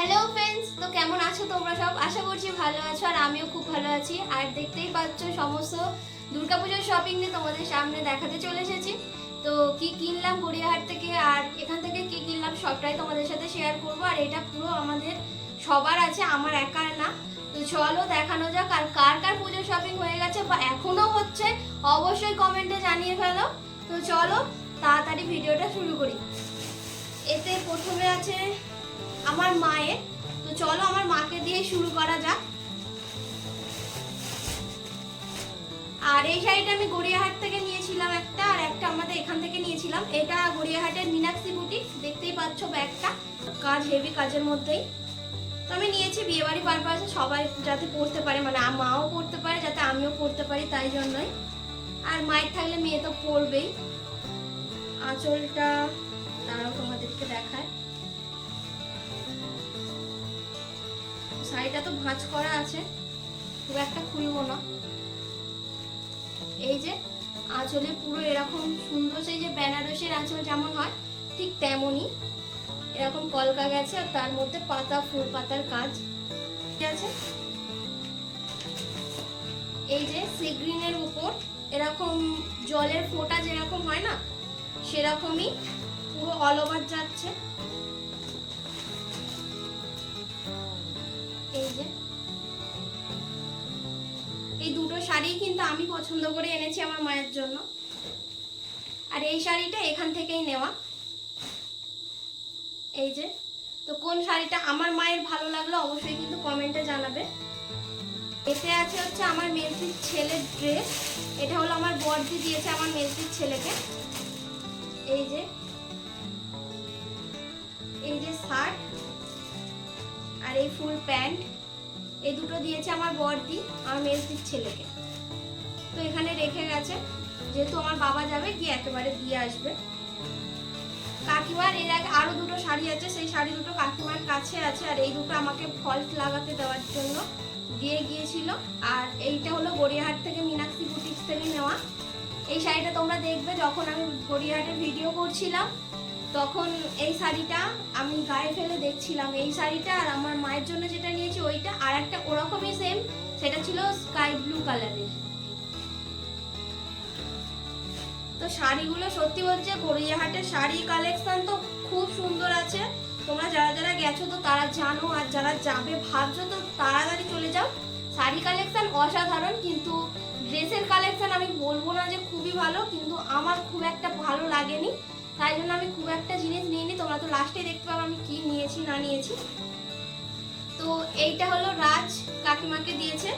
Hello friends, তো কেমন আছো তোমরা সব? আশা করছি ভালো আছো, আর আমিও খুব ভালো আছি। আর দেখতেই পাচ্ছ সমস্ত দুর্গাপূজার শপিং নিয়ে তোমাদের সামনে দেখাতে চলে এসেছি। তো কি কিনলাম গড়িয়াহাট থেকে আর এখান থেকে কি কিনলাম সবটাই তোমাদের সাথে শেয়ার করবো। আর এটা পুরো আমাদের সবার আছে, আমার একার না। তো চলো দেখানো যাক। আর কার কার পুজোর শপিং হয়ে গেছে বা এখনো হচ্ছে অবশ্যই কমেন্টে জানিয়ে ফেলো। তো চলো তাড়াতাড়ি ভিডিওটা শুরু করি। এতে প্রথমে আছে আমার মায়ের। তো চলো আমার মাকে দিয়ে শুরু করা যাক। আর এই শাড়িটা আমি গড়িয়াহাট থেকে নিয়েছিলাম একটা, আর একটা আমাদের এখান থেকে নিয়েছিলাম। এটা গড়িয়াহাটের মীনাক্ষী বুটিক, দেখতেই পাচ্ছ ব্যাগটা, কাজ হেভি কাজের মধ্যেই। তো আমি নিয়েছি বিয়েবাড়ি পারপাসে, সবাই যাতে পড়তে পারে, মানে মাও পড়তে পারে, যাতে আমিও পড়তে পারি, তাই জন্যই। আর মায়ের থাকলে মেয়ে তো পড়বেই। আঁচলটা তারাও তোমাদেরকে দেখায়। শাড়িটা তো ভাঁজ করা আছে, খুব একটা খুলবো না। এই যে আঁচলে পুরো এরকম সুন্দর, সেই যে বেনারসের আঁচল যেমন হয় ঠিক তেমনই এরকম কলকা গেছে, আর তার মধ্যে পাতা, ফুল পাতার কাজ আছে। এই যে সি গ্রিনের উপর এরকম জলের ফোঁটা যেরকম হয় না, সেরকমই পুরো অল ওভার যাচ্ছে। এই যে এই দুটো শাড়ি কিন্তু আমি পছন্দ করে এনেছি আমার মায়ের জন্য। আর এই শাড়িটা এখান থেকেই নেওয়া। এই যে, তো কোন শাড়িটা আমার মায়ের ভালো লাগলো অবশ্যই কিন্তু কমেন্টে জানাবে। এতে আছে হচ্ছে আমার মেজদির ছেলের ড্রেস। এটা হলো আমার বড়দি দিয়েছে আমার মেজদির ছেলেকে। এই যে শার্ট আর এই ফুল প্যান্ট, এই দুটো দিয়েছে আমার বড়দি আমার মেজদির ছেলেকে। তো এখানে রেখে গেছে, যেহেতু আমার বাবা যাবে গিয়ে একেবারে দিয়ে আসবে। কাকিমার এর আগে আরো দুটো শাড়ি আছে, সেই শাড়ি দুটো কাকিমার কাছে আছে। আর এই দুটো আমাকে ফলস লাগাতে দেওয়ার জন্য দিয়ে গিয়েছিল। আর এইটা হলো গড়িয়াহাট থেকে মীনাক্ষী বুটিক্স থেকে নেওয়া। এই শাড়িটা তোমরা দেখবে, যখন আমি গড়িয়াহাটের ভিডিও করছিলাম তখন এই শাড়িটা আমি গায়ে ফেলে দেখছিলাম। এই শাড়িটা আর আমার মায়ের জন্য যেটা নিয়েছি ওইটা, আর একটা ওরকমই সেম, সেটা ছিল স্কাই ব্লু কালারের। তো শাড়িগুলো সত্যি বলছে গড়িয়াহাটের শাড়ি কালেকশন তো খুব সুন্দর আছে। তোমরা যারা যারা গেছো তো তারা জানো, আর যারা যাবে ভাবছো তো তাড়াতাড়ি চলে যাও। শাড়ি কালেকশন অসাধারণ, কিন্তু ড্রেসের কালেকশন আমি বলবো না যে খুবই ভালো, কিন্তু আমার খুব একটা ভালো লাগেনি, তাই জন্য আমি খুব একটা জিনিস নিইনি। তোমরা তো লাস্টে দেখতে পাবো আমি কি নিয়েছি না নিয়েছি। তো এইটা হলো রাজ কাকিমাকে দিয়েছে,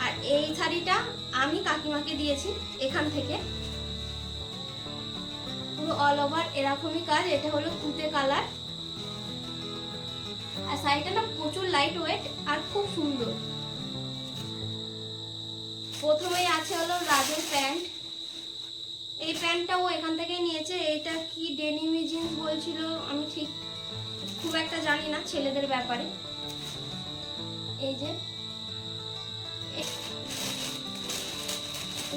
আর এই শাড়িটা আমি কাকিমাকে দিয়েছি এখান থেকে। পুরো অল ওভার এরকমই কাজ। এটা হলো তুতে কালার, আর শাড়িটা না প্রচুর লাইট ওয়েট আর খুব সুন্দর। প্রথমেই আছে হলো রাজের প্যান্ট। এই প্যান্টটাও এখান থেকেই নিয়েছে। এইটা কি ডেনিমি জিন্স বলছিল, আমি ঠিক খুব একটা জানি না ছেলেদের ব্যাপারে। এই যে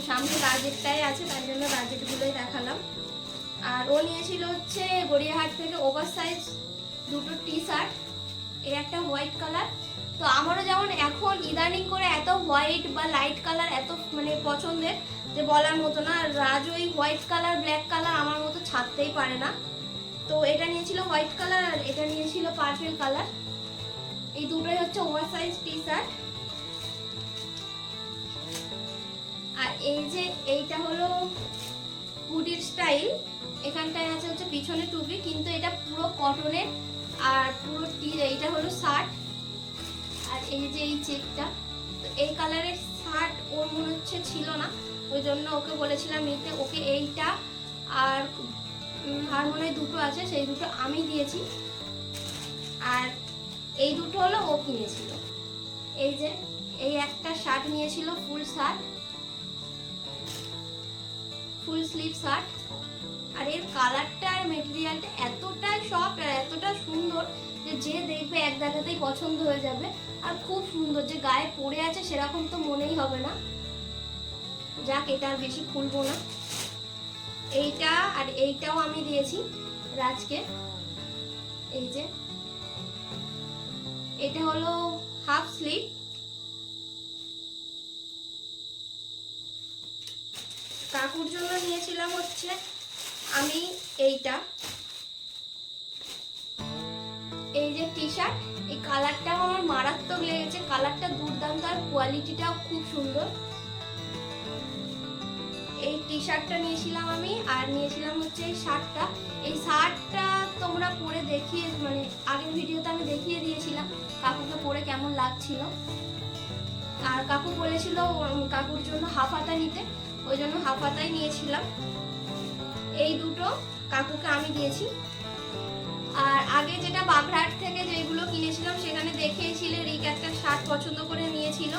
সামনে বাজেটটাই আছে, তাই জন্য বাজেটগুলোই দেখালাম। আর ও নিয়েছিল হচ্ছে গড়িয়াহাট থেকে ওভার সাইজ দুটো টি শার্ট, এই একটা হোয়াইট কালার। তো আমারও যেমন এখন ইদানিং করে এত হোয়াইট বা লাইট কালার এত মানে পছন্দের যে বলার মতো না। রাজ ওই হোয়াইট কালার ব্ল্যাক কালার আমার মতো ছাড়তেই পারে না। তো এটা নিয়েছিল হোয়াইট কালার, আর এটা নিয়েছিল পার্পল কালার। এই দুটোই হচ্ছে ওভার সাইজ টি শার্ট। আর এই যে এইটা হলো হুডির স্টাইল, এখানটায় আছে হচ্ছে পিছনে টুপি, কিন্তু এটা পুরো কটনের। আর পুরো এইটা হলো শার্ট, আর এই যে এই চেকটা। তো এই কালারের শার্ট ওর মনে হচ্ছে ছিল না, ওই জন্য ওকে বলেছিলাম নিতে। ওকে এইটা আর মনে হয় দুটো আছে, সেই দুটো আমি দিয়েছি। আর এই দুটো হলো ও কিনেছিল। এই যে এই একটা শার্ট নিয়েছিল, full shirt, full sleeve shirt. আর এর কালারটা আর মেটেরিয়ালটা এতটাই সফট আর এতটা সুন্দর যে দেখবে এক দেখাতেই পছন্দ হয়ে যাবে। আর খুব সুন্দর, যে গায়ে পরে আছে সেরকম তো মনেই হবে না। যাক, এটা আর বেশি খুলবো না। এইটা আর এইটাও আমি দিয়েছি রাজকে। এই যে এটা হলো হাফ স্লিভ। কাকুর জন্য নিয়েছিলাম হচ্ছে আমি এইটা, এই যে টি শার্ট, এই কালারটাও আমার মারাত্মক লেগেছে, কালারটা দুর্দান্ত আর কোয়ালিটিটাও খুব সুন্দর। এই টি শার্টটা নিয়েছিলাম আমি, আর নিয়েছিলাম হচ্ছে এই শার্টটা। এই শার্টটা তোমরা পরে দেখিয়ে, মানে আগের ভিডিওতে আমি দেখিয়ে দিয়েছিলাম কাকুকে পরে কেমন লাগছিল, আর কাকু বলেছিল কাকুর জন্য হাফ হাতা নিতে, ওই জন্য হাফ হাতাই নিয়েছিলাম। এই দুটো কাকুকে আমি দিয়েছি। আর আগে যেটা বাগড়াহাট থেকে যেগুলো কিনেছিলাম সেখানে দেখিয়েছিলে রিক একটা শার্ট পছন্দ করে নিয়েছিল,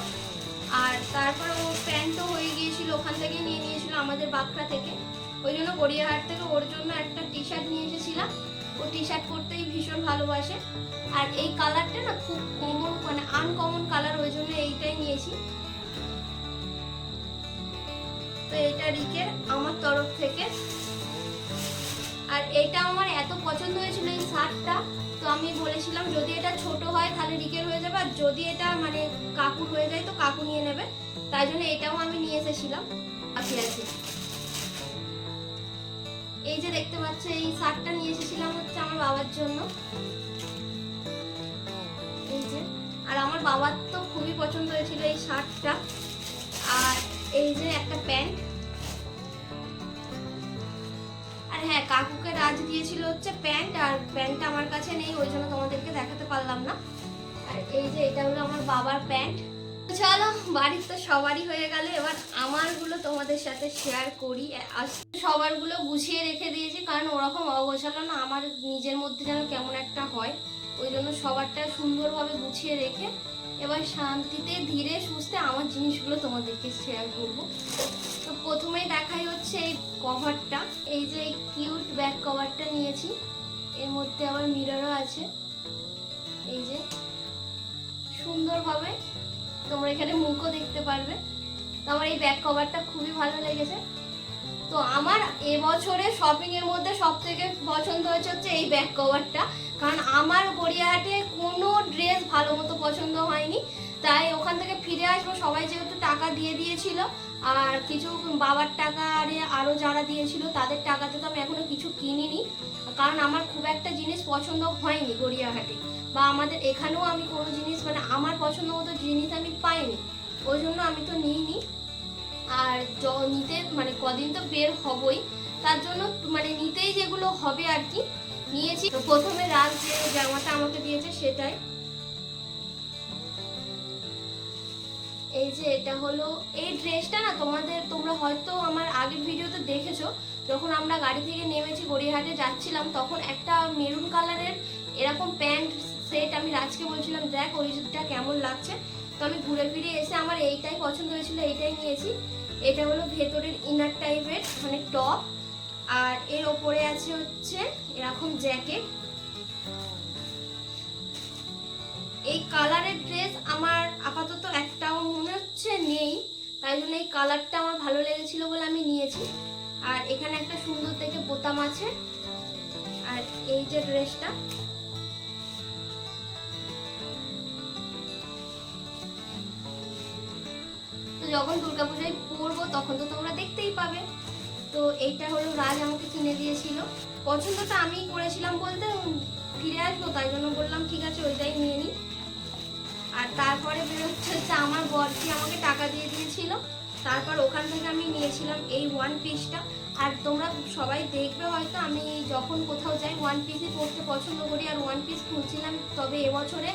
আর তারপর ও প্যান্টও হয়ে গিয়েছিল, ওখান থেকে নিয়ে নিয়েছিল আমাদের বাগড়া থেকে, ওই জন্য গড়িয়াহাট থেকে ওর জন্য একটা টি শার্ট নিয়ে এসেছিলাম। ও টি শার্ট পরতেই ভীষণ ভালোবাসে, আর এই কালারটা না খুব কমন, মানে আনকমন কালার, ওই জন্য এইটাই নিয়েছি। তো এটা রিকের আমার তরফ থেকে। আর এটা আমার এত পছন্দ হয়েছিল এই শার্টটা, তো আমি বলেছিলাম যদি এটা ছোট হয় তাহলে রিকের হয়ে যাবে, আর যদি এটা মানে কাকুর হয়ে যায় তো কাকু নিয়ে নেবে, তাই জন্য এটাও আমি নিয়ে এসেছিলাম। আছে এই যে দেখতে পাচ্ছ এই শার্টটা নিয়ে এসেছিলাম হচ্ছে আমার বাবার জন্য, এই যে। আর আমার বাবার তো খুবই পছন্দ হয়েছিল এই শার্টটা। আর এই যে একটা প্যান্ট। আর হ্যাঁ, কাকুকে রাজ দিয়েছিল হচ্ছে প্যান্ট, আর প্যান্টটা আমার কাছে নেই, ওই জন্য তোমাদেরকে দেখাতে পারলাম না। আর এই যে এটা হলো আমার বাবার প্যান্ট। চলো, বাড়ির তো সবারই হয়ে গেল, এবার আমারগুলো তোমাদের সাথে শেয়ার করি। সবারগুলো গুছিয়ে রেখে দিয়েছি, কারণ ওরকম অগোছালো না আমার নিজের মধ্যে যেন কেমন একটা হয়, ওই জন্য সবারটা সুন্দরভাবে গুছিয়ে রেখে এবার শান্তিতে ধীরে সুস্থে আমার জিনিসগুলো তোমাদেরকে শেয়ার করব। তো প্রথমেই দেখাই হচ্ছে এই কভারটা, এই যে কিউট ব্যাক কভারটা নিয়েছি, এর মধ্যে আবার মিররও আছে, এই যে সুন্দরভাবে তোমরা এখানে মুখও দেখতে পারবে। তো আমার এই ব্যাক কভারটা খুবই ভালো লেগেছে। তো আমার এবছরে শপিং এর মধ্যে সব থেকে পছন্দ হচ্ছে এই ব্যাক কভারটা, কারণ আমার গড়িয়াহাটে কোনো ড্রেস ভালো মতো পছন্দ হয়নি, তাই ওখান থেকে ফিরে আসবো, সবাই যেহেতু টাকা দিয়ে দিয়েছিল, আর কিছু বাবার টাকা আরো যারা দিয়েছিল তাদের টাকাতে তো আমি এখনো কিছু কিনিনি, কারণ আমার খুব একটা জিনিস পছন্দ হয়নি গড়িয়াহাটে, বা আমাদের এখানেও আমি কোনো জিনিস মানে আমার পছন্দ মতো জিনিস আমি পাইনি, ওই জন্য আমি তো নিইনি। আর নিতে মানে কদিন তো বের হবই, তার জন্য মানে নিতেই যেগুলো হবে আর কি নিয়েছি। তো প্রথমে রাজ যে জামাটা আমাকে দিয়েছে সেটাই, এই যে এটা হলো এই ড্রেসটা না তোমরা হয়তো আমার আগের ভিডিওতে দেখেছো, যখন আমরা গাড়ি থেকে নেমেছি গড়িয়াহাটে যাচ্ছিলাম, তখন একটা মেরুন কালারের এরকম প্যান্ট সেট আমি রাজকে বলছিলাম দেখ ওইটা কেমন লাগছে, তো আমি ঘুরে ফিরে এসে আমার এইটাই পছন্দ হয়েছিল, এইটাই নিয়েছি। এটা হলো ভেতরের ইনার টাইপের মানে টপ, আর এর ওপরে আছে হচ্ছে এরকম জ্যাকেট। এই কালারের ড্রেস আমার আপাতত একটাও মনে হচ্ছে নেই, তাই জন্য এই কালারটা আমার ভালো লেগেছিল বলে আমি নিয়েছি। আর এখানে একটা সুন্দর দেখে বোতাম আছে। আর এই যে ড্রেসটা, তো যখন দুর্গাপূজায় পরবো তখন তো তোমরা দেখতেই পাবে। তো এইটা হলো রাজ আমাকে কিনে দিয়েছিল, পছন্দটা আমিই করেছিলাম বলতে ফিরে আসবো, তাই জন্য বললাম ঠিক আছে ওইটাই নিয়ে নিই। আর তারপরে বেরোচ্ছে হচ্ছে আমার বরজি আমাকে টাকা দিয়ে দিয়েছিল, তারপর ওখান থেকে আমি নিয়েছিলাম এই ওয়ান পিসটা। আর তোমরা সবাই দেখবে হয়তো আমি যখন কোথাও যাই ওয়ান পিসই পরতে পছন্দ করি, আর ওয়ান পিস খুঁজছিলাম, তবে এবছরে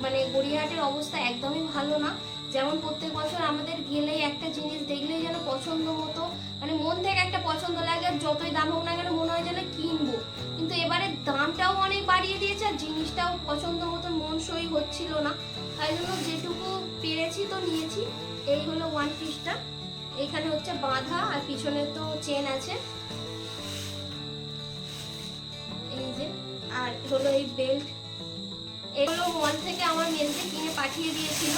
মানে গড়িয়াহাটের অবস্থা একদমই ভালো না। যেমন প্রত্যেক বছর আমাদের গেলেই একটা জিনিস দেখলেই যেন পছন্দ মতো মানে মন থেকে একটা পছন্দ লাগে, আর যতই দাম হোক না কেন মনে হয় যেন কিনবো, কিন্তু এবারে দামটাও অনেক বাড়িয়ে দিয়েছে আর জিনিসটাও পছন্দ মতো মনসই হচ্ছিল না, তাই জন্য যেটুকু পেরেছি তো নিয়েছি। এই হলো ওয়ান পিসটা, এখানে হচ্ছে বাঁধা আর পিছনে তো চেন আছে, এই যে। আর হলো এই বেল্ট, এগুলো মল থেকে আমার মেজদি কিনে পাঠিয়ে দিয়েছিল।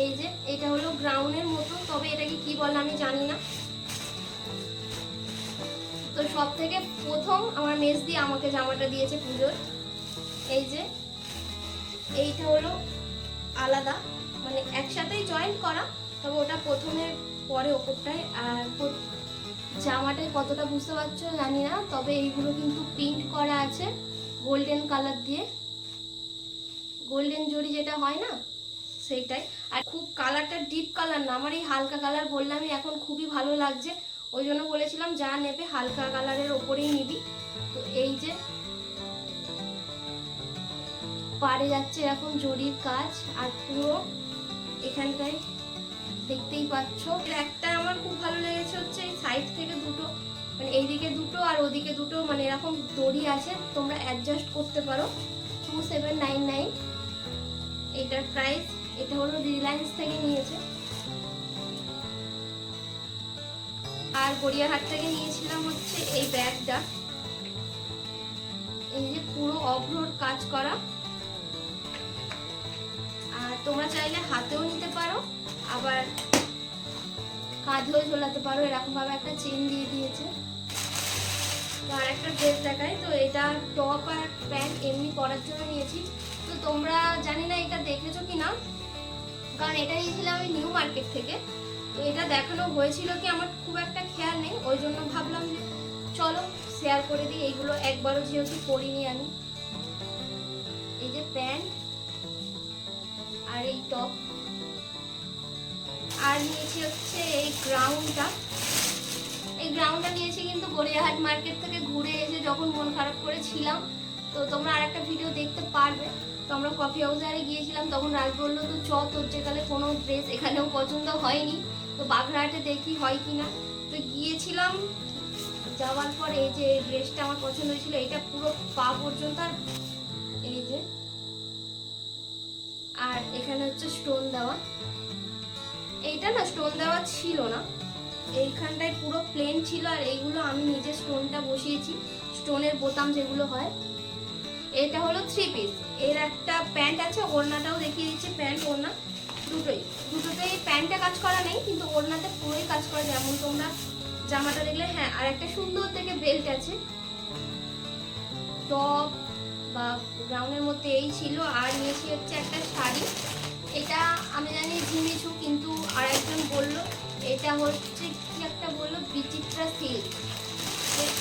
এই যে এটা হলো গ্রাউন্ডের মতো, তবে এটাকে কি বলে আমি জানি না। তো সব থেকে প্রথম আমার মেজদি আমাকে জামাটা দিয়েছে পুজোর, এই যে এইটা হলো আলাদা, মানে একসাথেই জয়েন্ট করা, তবে ওটা প্রথমে পরে ওপরটায়। আর জামাটায় কতটা বুঝতে পারছো জানি না, তবে এইগুলো কিন্তু প্রিন্ট করা আছে গোল্ডেন কালার দিয়ে, গোল্ডেন জরি যেটা হয় না সেইটাই। আর খুব কালারটা ডিপ কালার না, আমার এই হালকা কালার বললামই, এখন খুবই ভালো লাগছে, ওই জন্য বলেছিলাম যা নেবে হালকা কালারের ওপরেই নিবি। তো এই যে পাড়ে যাচ্ছে এখন জরির কাজ, আর পুরো এখানটায় দেখতেই পাচ্ছ। একটা আমার খুব ভালো লেগেছে হচ্ছে এই সাইড থেকে দুটো, মানে এইদিকে দুটো আর ওদিকে দুটো, মানে এরকম দড়ি আছে, তোমরা অ্যাডজাস্ট করতে পারো। 2799 এটার প্রাইস। এটা হলো রিলায়েন্স থেকে নিয়েছে। আর গড়িয়াহাট থেকে নিয়েছিলাম হচ্ছে এই ব্যাগটা, এই যে পুরো অভ্রর কাজ করা। আর তোমরা চাইলে হাতেও নিতে পারো, আবার কাঁধেও ঝোলাতে পারো, এরকম ভাবে একটা চেন দিয়ে দিয়েছে। তো আর একটা ড্রেস দেখাই, তো এটা টপ আর প্যান্ট এমনি পরার জন্য নিয়েছি। তো তোমরা জানি না এটা দেখেছো কিনা, কারণ এটা নিয়েছিলাম আমি নিউ মার্কেট থেকে। তো এটা দেখানো হয়েছিল কি আমার খুব একটা খেয়াল নেই, ওই জন্য ভাবলাম চলো শেয়ার করে দিই। এইগুলো একবারও যেহেতু পরিনি আমি। এই যে প্যান্ট আর এই টপ, আর নিয়েছি হচ্ছে এই গ্রাউন্ডটা। এই গ্রাউন্ডটা নিয়েছি কিন্তু গড়িয়াহাট মার্কেট থেকে ঘুরে এসে যখন মন খারাপ করেছিলাম। তো তোমরা আর একটা ভিডিও দেখতে পারবে। তো আমরা কফি হাউসে গিয়েছিলাম, তখন রাজ বললো তো চ, তোর যেকালে কোনো ড্রেস এখানেও পছন্দ হয়নি, তো বাগড়াহাটে দেখি হয় কিনা। তো গিয়েছিলাম, যাওয়ার পর এই যে ড্রেসটা আমার পছন্দ হয়েছিল, এটা পুরো পা পর্যন্ত, আর এই যে আর এখানে হচ্ছে স্টোন দেওয়া। এইটা না স্টোন দেওয়া ছিল না, এইখানটায় পুরো প্লেন ছিল, আর এইগুলো আমি নিজে স্টোনটা বসিয়েছি, স্টোনের বোতাম যেগুলো হয়। এটা হলো 3 পিস। এর একটা প্যান্ট আছে, ওড়নাটাও দেখিয়ে দিচ্ছি, প্যান্ট ওড়না দুটোতেই প্যান্টে কাজ করা নেই, কিন্তু ওড়নাতে পুরোই কাজ করা, যেমন তোমরা জামাটা দেখলে। হ্যাঁ, আর একটা সুন্দর থেকে বেল্ট আছে। টপ বা গ্রাউন্ডের মধ্যে এই ছিল। আর নিয়েছি হচ্ছে একটা শাড়ি, এটা আমি জানি ঝিমিছু, কিন্তু আর একজন বললো এটা হচ্ছে কি একটা বললো বিচিত্রা সিল্ক।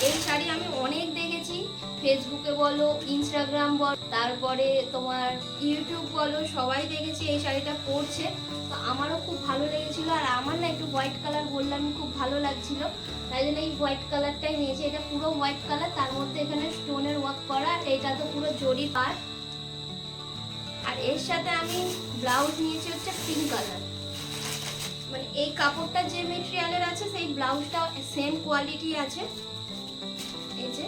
এই শাড়ি আমি অনেক দেখেছি, ফেসবুকে বলো, ইনস্টাগ্রাম বলো, তারপরে তোমার ইউটিউব বলো, সবাই দেখেছি এই শাড়িটা পরছে। তো আমারও খুব ভালো লেগেছিল, আর আমার না একটু হোয়াইট কালার বললাম খুব ভালো লাগছিল, তাই জন্য এই হোয়াইট কালারটাই নিয়েছি। এটা পুরো হোয়াইট কালার, তার মধ্যে এখানে স্টোনের ওয়ার্ক করা, এটা তো পুরো জরি পার। আর এর সাথে আমি ব্লাউজ নিয়েছি হচ্ছে পিঙ্ক কালার, মানে এই কাপড়টা যে মেটেরিয়ালের আছে সেই ব্লাউজটা সেম কোয়ালিটি আছে। এই যে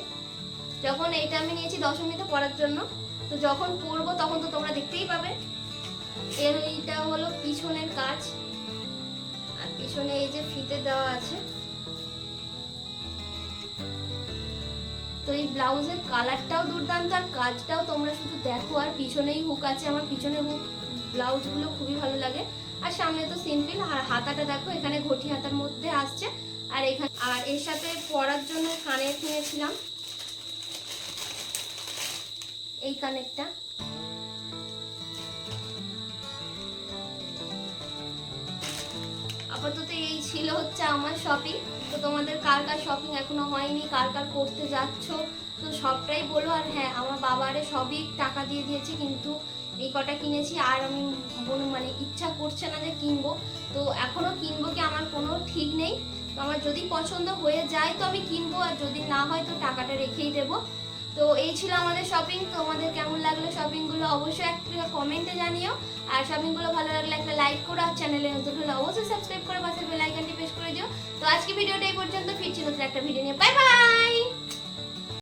যখন এটা আমি নিয়েছি দশমীতে পরার জন্য, তো যখন পরবো তখন তো তোমরা দেখতেই পাবে। এর এইটা হলো পিছনের কাজ, আর পিছনে এই যে ফিতে দেওয়া আছে। তো এই ব্লাউজের কালারটাও দুর্দান্ত, আর কাজটাও তোমরা শুধু দেখো। আর পিছনেই হুক আছে, আমার পিছনে হুক ব্লাউজগুলো খুবই ভালো লাগে। আর সামনে তো সিম্পল, আর হাতাটা দেখো এখানে ঘটি হাতার মধ্যে আসছে। আর এখানে আর এর সাথে পরার জন্য কানের কিনেছিলাম, এই কানেরটা। আপাতত এই ছিল হচ্ছে আমার শপিং। তো তোমাদের কার কার শপিং এখনো হয়নি, কার কার করতে যাচ্ছ, তো সবটাই বলো। আর হ্যাঁ, আমার বাবারে সবই টাকা দিয়ে দিয়েছে, কিন্তু এই কটা কিনেছি, আর আমি মানে ইচ্ছা করছে না যে কিনবো। তো এখনো কিনবো কি আমার কোনো ঠিক নেই। তো আমার যদি পছন্দ হয়ে যায় তো আমি কিনবো, আর যদি না হয় তো টাকাটা রেখেই দেবো। তো এই ছিল আমাদের শপিং। তোমাদের কেমন লাগলো শপিংগুলো অবশ্যই একটা কমেন্টে জানিও। আর শপিংগুলো ভালো লাগলে একটা লাইক করো, আর চ্যানেলে নতুন হলে অবশ্যই সাবস্ক্রাইব করে পাশের বেল আইকনটি প্রেস করে দিও। তো আজকে ভিডিওটা এই পর্যন্ত, ফিরছি নতুন একটা ভিডিও নিয়ে। Bye bye.